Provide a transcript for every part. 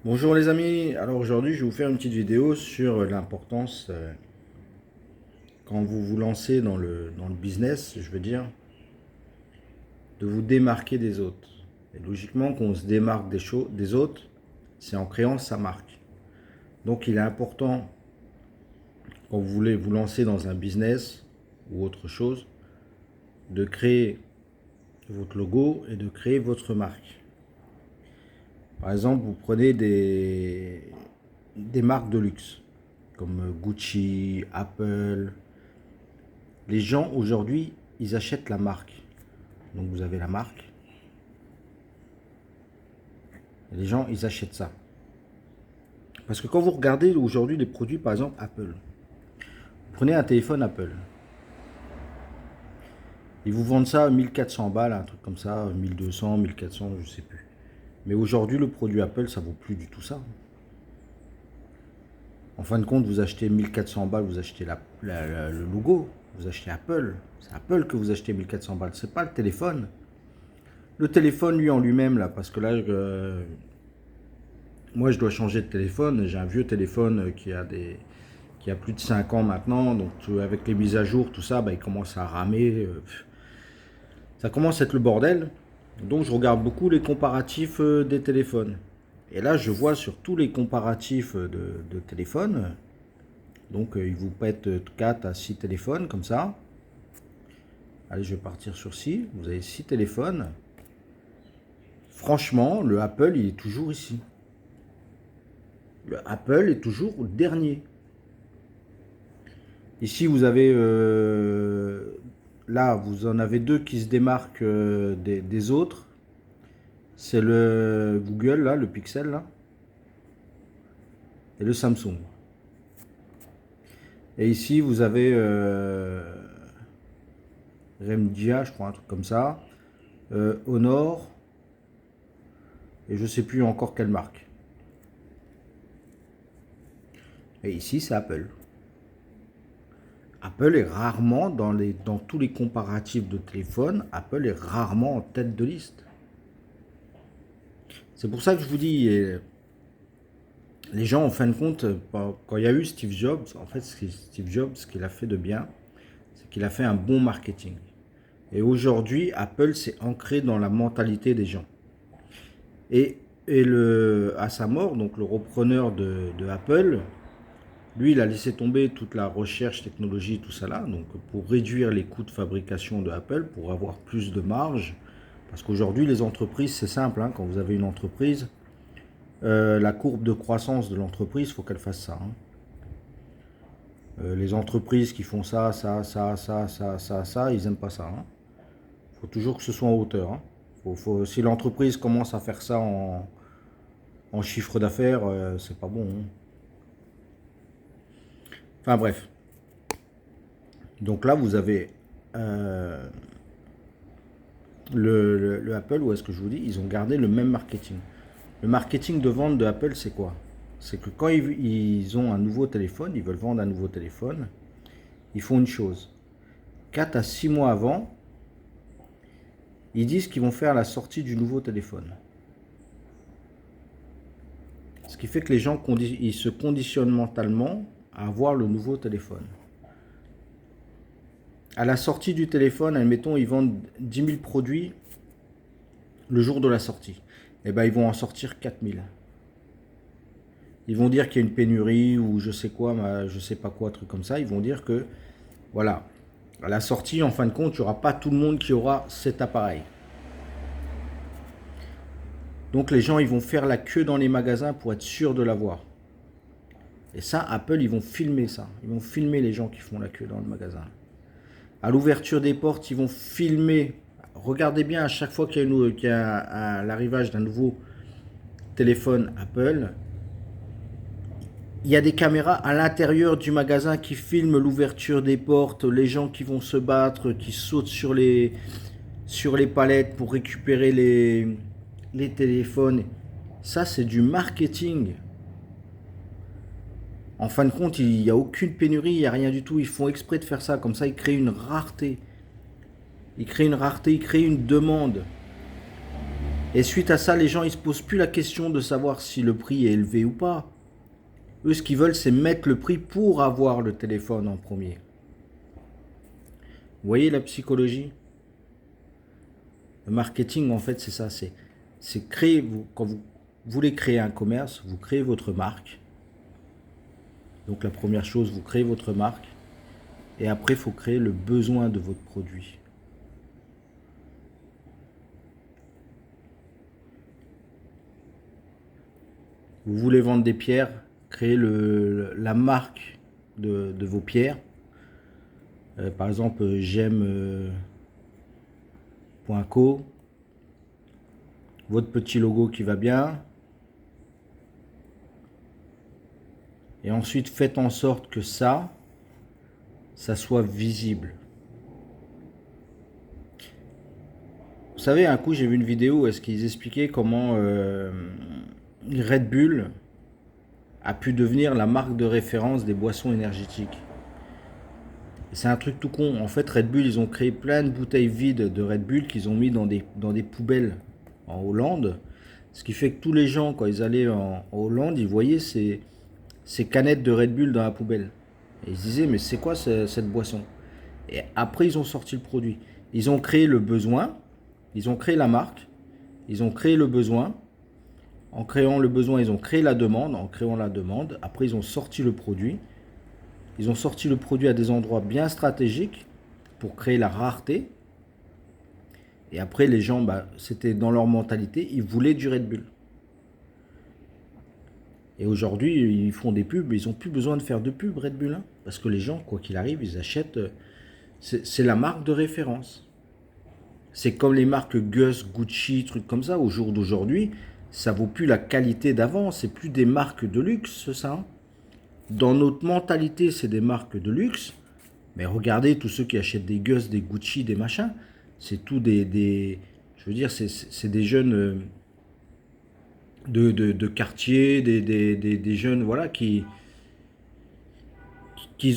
Bonjour les amis, alors aujourd'hui je vais vous faire une petite vidéo sur l'importance quand vous vous lancez dans le business, je veux dire, de vous démarquer des autres. Et logiquement, quand on se démarque des autres, c'est en créant sa marque. Donc il est important, quand vous voulez vous lancer dans un business ou autre chose, de créer votre logo et de créer votre marque. Par exemple, vous prenez des marques de luxe, comme Gucci, Apple. Les gens aujourd'hui, ils achètent la marque. Donc vous avez la marque. Et les gens, ils achètent ça. Parce que quand vous regardez aujourd'hui les produits, par exemple Apple, prenez un téléphone Apple. Ils vous vendent ça à 1400 balles, un truc comme ça, 1200, 1400, je sais plus. Mais aujourd'hui, le produit Apple, ça vaut plus du tout ça. En fin de compte, vous achetez 1400 balles, vous achetez le logo, vous achetez Apple. C'est Apple que vous achetez 1400 balles, c'est pas le téléphone. Le téléphone, lui en lui-même, là, parce que là, moi, je dois changer de téléphone. J'ai un vieux téléphone qui a plus de 5 ans maintenant. Donc, avec les mises à jour, tout ça, bah, il commence à ramer. Ça commence à être le bordel. Donc, je regarde beaucoup les comparatifs des téléphones. Et là, je vois sur tous les comparatifs de téléphones. Donc, ils vous pètent 4 à 6 téléphones, comme ça. Allez, je vais partir sur 6. Vous avez 6 téléphones. Franchement, le Apple, il est toujours ici. Le Apple est toujours au dernier. Ici, vous avez là, vous en avez deux qui se démarquent des autres. C'est le Google, là, le Pixel, là, et le Samsung. Et ici, vous avez Remdia, je crois, un truc comme ça, Honor, et je sais plus encore quelle marque. Et ici, c'est Apple. Apple est rarement dans tous les comparatifs de téléphone, Apple est rarement en tête de liste. C'est pour ça que je vous dis, les gens, en fin de compte, quand il y a eu Steve Jobs, en fait, Steve Jobs, ce qu'il a fait de bien, c'est qu'il a fait un bon marketing. Et aujourd'hui, Apple s'est ancré dans la mentalité des gens. Et à sa mort, donc le repreneur de Apple, lui, il a laissé tomber toute la recherche, technologie, tout ça là, donc pour réduire les coûts de fabrication de Apple, pour avoir plus de marge. Parce qu'aujourd'hui, les entreprises, c'est simple, hein, quand vous avez une entreprise, la courbe de croissance de l'entreprise, il faut qu'elle fasse ça. Hein. Les entreprises qui font ça, ils n'aiment pas ça. Il faut toujours que ce soit en hauteur. Hein. Si l'entreprise commence à faire ça en chiffre d'affaires, c'est pas bon. Hein. Enfin bref. Donc là, vous avez le Apple, où est-ce que je vous dis, ils ont gardé le même marketing. Le marketing de vente de Apple, c'est quoi? C'est que quand ils ont un nouveau téléphone, ils veulent vendre un nouveau téléphone, ils font une chose. 4 à 6 mois avant, ils disent qu'ils vont faire la sortie du nouveau téléphone. Ce qui fait que les gens ils se conditionnent mentalement à avoir le nouveau téléphone. À la sortie du téléphone, admettons, ils vendent 10 000 produits le jour de la sortie. Et ben, ils vont en sortir 4 000. Ils vont dire qu'il y a une pénurie ou je sais quoi, je sais pas quoi, truc comme ça. Ils vont dire que, voilà, à la sortie, en fin de compte, il n'y aura pas tout le monde qui aura cet appareil. Donc les gens, ils vont faire la queue dans les magasins pour être sûrs de l'avoir. Et ça, Apple, ils vont filmer ça. Ils vont filmer les gens qui font la queue dans le magasin. À l'ouverture des portes, ils vont filmer. Regardez bien, à chaque fois qu'il y a l'arrivage d'un nouveau téléphone Apple, il y a des caméras à l'intérieur du magasin qui filment l'ouverture des portes, les gens qui vont se battre, qui sautent sur les palettes pour récupérer les téléphones. Ça, c'est du marketing. En fin de compte, il n'y a aucune pénurie, il n'y a rien du tout. Ils font exprès de faire ça. Comme ça, ils créent une rareté. Ils créent une rareté, ils créent une demande. Et suite à ça, les gens, ils se posent plus la question de savoir si le prix est élevé ou pas. Eux, ce qu'ils veulent, c'est mettre le prix pour avoir le téléphone en premier. Vous voyez la psychologie? Le marketing, en fait, c'est ça. C'est créer, quand vous voulez créer un commerce, vous créez votre marque. Donc la première chose, vous créez votre marque. Et après, il faut créer le besoin de votre produit. Vous voulez vendre des pierres, créez la marque de vos pierres. Par exemple, j'aime.co. Votre petit logo qui va bien. Et ensuite, faites en sorte que ça soit visible. Vous savez, un coup, j'ai vu une vidéo où est-ce qu'ils expliquaient comment Red Bull a pu devenir la marque de référence des boissons énergétiques. C'est un truc tout con. En fait, Red Bull, ils ont créé plein de bouteilles vides de Red Bull qu'ils ont mis dans des poubelles en Hollande. Ce qui fait que tous les gens, quand ils allaient en Hollande, ils voyaient ces canettes de Red Bull dans la poubelle. Et ils se disaient, mais c'est quoi cette boisson? Et après, ils ont sorti le produit. Ils ont créé le besoin, ils ont créé la marque, ils ont créé le besoin. En créant le besoin, ils ont créé la demande. En créant la demande, après, ils ont sorti le produit. Ils ont sorti le produit à des endroits bien stratégiques pour créer la rareté. Et après, les gens, c'était dans leur mentalité, ils voulaient du Red Bull. Et aujourd'hui, ils font des pubs, ils n'ont plus besoin de faire de pub Red Bull. Parce que les gens, quoi qu'il arrive, ils achètent. C'est la marque de référence. C'est comme les marques Gus, Gucci, trucs comme ça. Au jour d'aujourd'hui, ça vaut plus la qualité d'avant. C'est plus des marques de luxe, ça. Dans notre mentalité, c'est des marques de luxe. Mais regardez tous ceux qui achètent des Gus, des Gucci, des machins. C'est tout je veux dire, c'est des jeunes de quartier, des jeunes, voilà, qui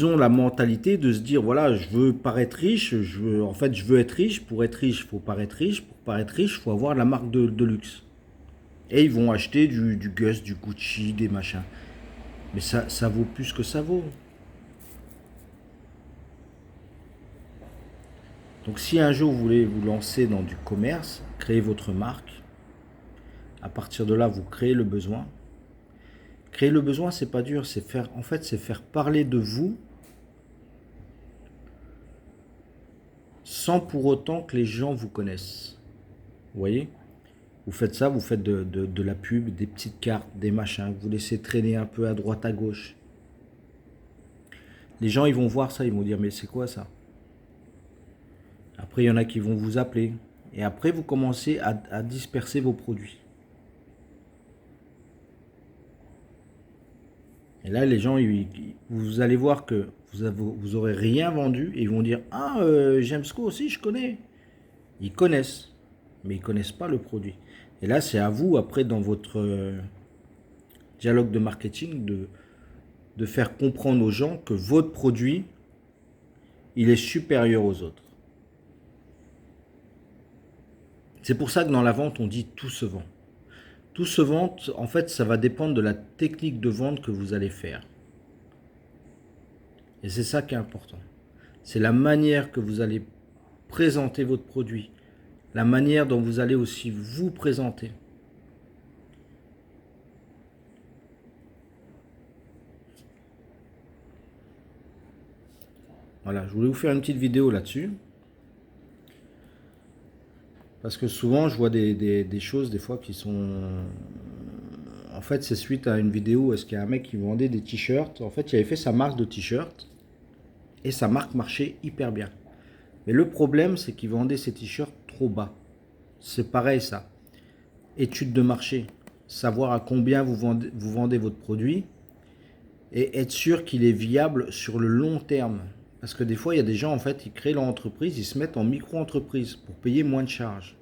ont la mentalité de se dire, voilà, je veux paraître riche, je veux être riche. Pour être riche, il faut paraître riche. Pour paraître riche, il faut avoir la marque de luxe. Et ils vont acheter du Gus, du Gucci, des machins. Mais ça vaut plus que ça vaut. Donc si un jour vous voulez vous lancer dans du commerce, créez votre marque. À partir de là, vous créez le besoin. Créer le besoin, c'est pas dur, c'est faire parler de vous sans pour autant que les gens vous connaissent. Vous voyez? Vous faites ça, vous faites de la pub, des petites cartes, des machins, vous laissez traîner un peu à droite, à gauche. Les gens, ils vont voir ça, ils vont dire, mais c'est quoi ça? Après, il y en a qui vont vous appeler. Et après, vous commencez à disperser vos produits. Et là, les gens, vous allez voir que vous aurez rien vendu et ils vont dire, ah, Jamesco aussi, je connais. Ils connaissent, mais ils connaissent pas le produit. Et là, c'est à vous, après, dans votre dialogue de marketing, de faire comprendre aux gens que votre produit, il est supérieur aux autres. C'est pour ça que dans la vente, on dit tout se vend. Tout se vend, en fait, ça va dépendre de la technique de vente que vous allez faire. Et c'est ça qui est important. C'est la manière que vous allez présenter votre produit. La manière dont vous allez aussi vous présenter. Voilà, je voulais vous faire une petite vidéo là-dessus. Parce que souvent, je vois des choses, des fois, qui sont... En fait, c'est suite à une vidéo où est-ce qu'il y a un mec qui vendait des t-shirts. En fait, il avait fait sa marque de t-shirts. Et sa marque marchait hyper bien. Mais le problème, c'est qu'il vendait ses t-shirts trop bas. C'est pareil, ça. Étude de marché. Savoir à combien vous vendez votre produit. Et être sûr qu'il est viable sur le long terme. Parce que des fois, il y a des gens, en fait, ils créent leur entreprise, ils se mettent en micro-entreprise pour payer moins de charges.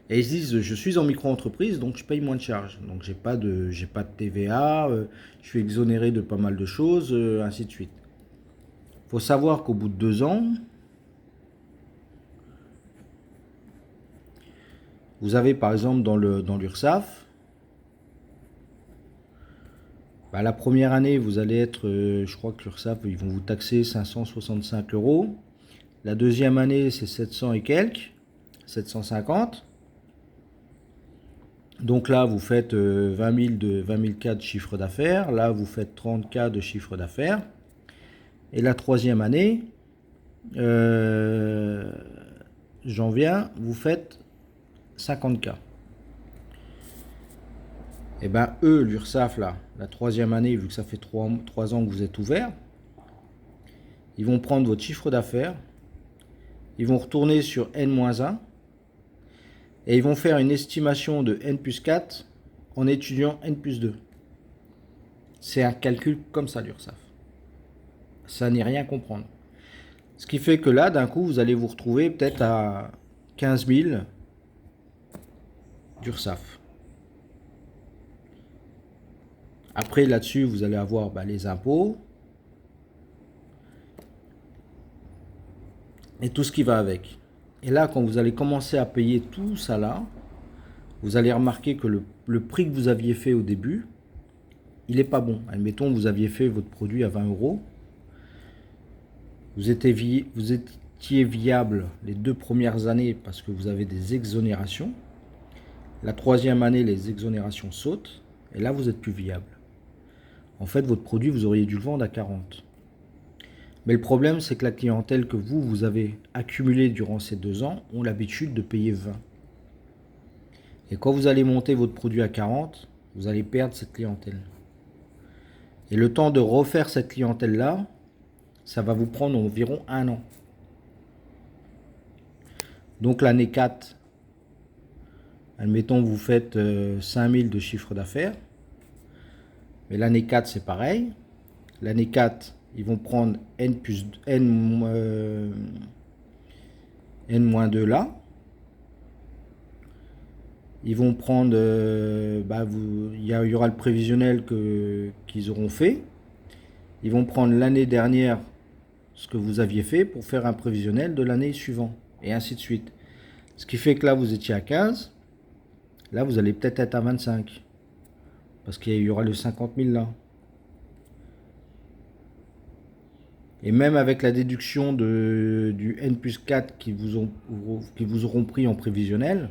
Et ils se disent, je suis en micro-entreprise, donc je paye moins de charges. Donc j'ai pas de TVA, je suis exonéré de pas mal de choses, ainsi de suite. Il faut savoir qu'au bout de 2 ans, Vous avez par exemple dans l'URSSAF, bah, la première année, vous allez être, je crois que l'URSSAF, ils vont vous taxer 565 euros. La deuxième année, c'est 700 et quelques, 750. Donc là, vous faites 20 000 cas de chiffre d'affaires. Là, vous faites 30 cas de chiffre d'affaires. Et la troisième année, j'en viens, vous faites 50 cas. Et ben eux, l'URSSAF, là, la troisième année, vu que ça fait 3 ans que vous êtes ouvert, ils vont prendre votre chiffre d'affaires, ils vont retourner sur N-1, et ils vont faire une estimation de N plus 4 en étudiant N plus 2. C'est un calcul comme ça, l'URSSAF. Ça n'est rien comprendre. Ce qui fait que là, d'un coup, vous allez vous retrouver peut-être à 15 000 d'URSSAF. Après, là-dessus, vous allez avoir les impôts et tout ce qui va avec. Et là, quand vous allez commencer à payer tout ça là, vous allez remarquer que le prix que vous aviez fait au début, il n'est pas bon. Admettons, vous aviez fait votre produit à 20 euros. Vous étiez viable les 2 premières années parce que vous avez des exonérations. La troisième année, les exonérations sautent. Et là, vous n'êtes plus viable. En fait, votre produit, vous auriez dû le vendre à 40. Mais le problème, c'est que la clientèle que vous avez accumulée durant ces 2 ans ont l'habitude de payer 20. Et quand vous allez monter votre produit à 40, vous allez perdre cette clientèle. Et le temps de refaire cette clientèle-là, ça va vous prendre environ 1 an. Donc l'année 4, admettons vous faites 5000 de chiffre d'affaires. Mais l'année 4, c'est pareil. L'année 4, ils vont prendre N-2 là. Ils vont prendre, il y aura le prévisionnel qu'ils auront fait. Ils vont prendre l'année dernière ce que vous aviez fait pour faire un prévisionnel de l'année suivante. Et ainsi de suite. Ce qui fait que là, vous étiez à 15. Là, vous allez peut-être être à 25. Parce qu'il y aura le 50 000 là. Et même avec la déduction du N plus 4 qui vous auront pris en prévisionnel,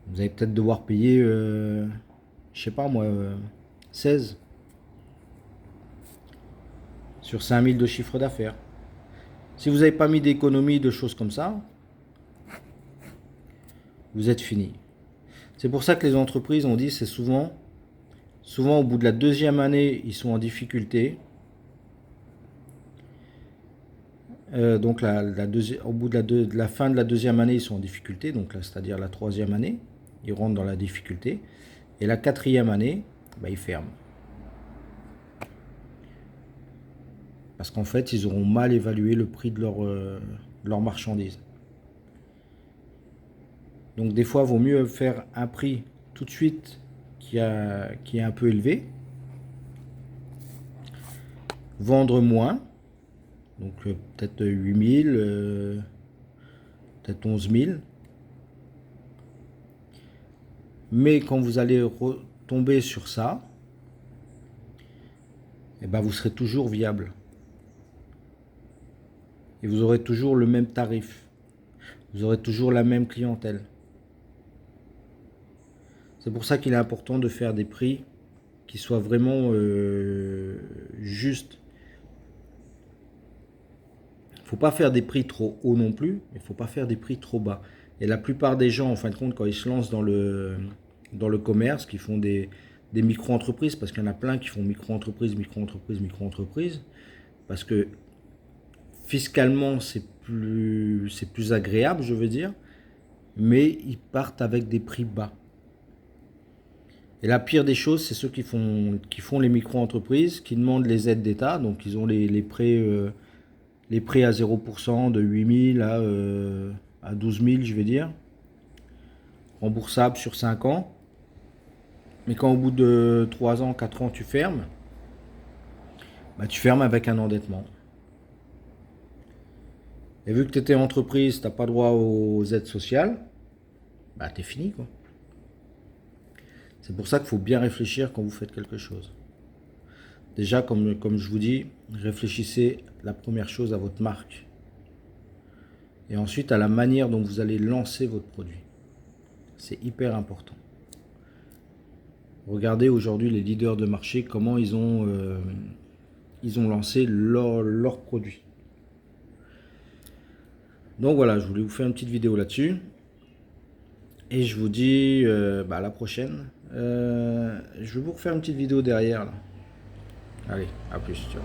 vous allez peut-être devoir payer, je sais pas moi, 16 sur 5000 de chiffre d'affaires. Si vous n'avez pas mis d'économie, de choses comme ça, vous êtes fini. C'est pour ça que les entreprises, on dit, c'est souvent au bout de la deuxième année, ils sont en difficulté. Donc au bout de la fin de la deuxième année, ils sont en difficulté, donc là, c'est-à-dire la troisième année, ils rentrent dans la difficulté. Et la quatrième année, ils ferment. Parce qu'en fait, ils auront mal évalué le prix de leur marchandise. Donc des fois, il vaut mieux faire un prix tout de suite qui est un peu élevé, vendre moins, donc peut-être 8000, peut-être 11 000. Mais quand vous allez retomber sur ça, vous serez toujours viable. Et vous aurez toujours le même tarif. Vous aurez toujours la même clientèle. C'est pour ça qu'il est important de faire des prix qui soient vraiment justes. Il ne faut pas faire des prix trop hauts non plus, mais il ne faut pas faire des prix trop bas. Et la plupart des gens, en fin de compte, quand ils se lancent dans le commerce, qui font des micro-entreprises, parce qu'il y en a plein qui font micro-entreprises, parce que fiscalement, c'est plus agréable, je veux dire, mais ils partent avec des prix bas. Et la pire des choses, c'est ceux qui font les micro-entreprises, qui demandent les aides d'État, donc ils ont les prêts à 0% de 8 000 à 12 000, je vais dire, remboursables sur 5 ans. Mais quand au bout de 3 ans, 4 ans, tu fermes, tu fermes avec un endettement. Et vu que tu étais entreprise, tu n'as pas droit aux aides sociales. bah t'es fini quoi. C'est pour ça qu'il faut bien réfléchir quand vous faites quelque chose. Déjà, comme je vous dis, réfléchissez la première chose à votre marque. Et ensuite à la manière dont vous allez lancer votre produit. C'est hyper important. Regardez aujourd'hui les leaders de marché, comment ils ont lancé leur produit. Donc voilà, je voulais vous faire une petite vidéo là-dessus. Et je vous dis à la prochaine. Je vais vous refaire une petite vidéo derrière. Là. Allez, à plus. Ciao.